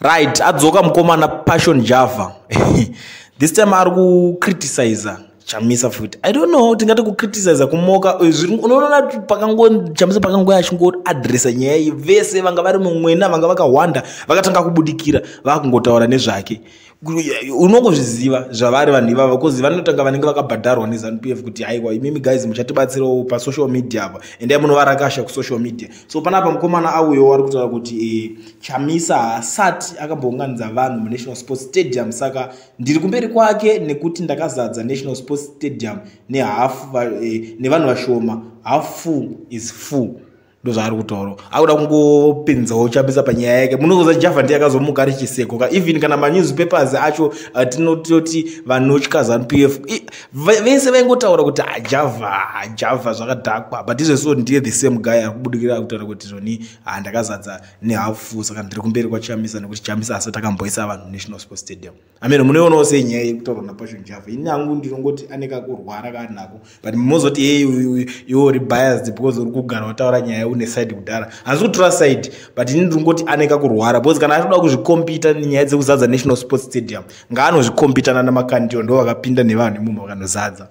Right, adzoka mukomana Passion Java. This time ari criticize Chamisa futi. I don't know tingati ku criticize kumoka unoona pakango Chamisa pakango yachingo addressa nyaya iyi vese vanga vari mumwena vanga vakawanda vakatanga kubudikira vakungotaura nezvake. Unongozviziva zvavari vanhu ivava because vanotanga vanenge vakabhadharwa neZANU-PF kuti haiwa imimi guys muchatibatsirawo pa social media apa ende munovarakasha ku social media. So panapa mukomana auyo wari kutaura kuti Chamisa hasati akambounganidza vanhu mu National Sports Stadium saka ndiri kumberi kwake nekuti ndakazadza National Sports Stadium nevanhu vashoma, half full is full. Ndozvari kutaura akuda kungopinzawo Chamisa panyaya yake munokuza Java ndiye akazomuka ari chiseko even kana ma newspapers acho tinototi vanotya ZANU-PF vese vaingotaura kuti Java zvakadhakwa but izvo ndiye the same guy akubudikira kutaura kuti zvoni ndakazadza nehafu saka ndiri kumberi kwa Chamisa nekuti Chamisa asati akamboisa vanhu National Sports Stadium. Munoionawo senyaya yekutaura naPassion Java ini hangu ndinongoti aneka kurwara kanako but mozoti hey you are biased because uri kugara wataura nyaya une side kudara hanzi kutora side but ini ndingoti aneka kurwara because kana anoda kuzvikompita nenyaya dzekuzadza National Sports Stadium ngaanozvikompitana namakandiyo ndo vakapinda nevanhu imomo vakanozadza.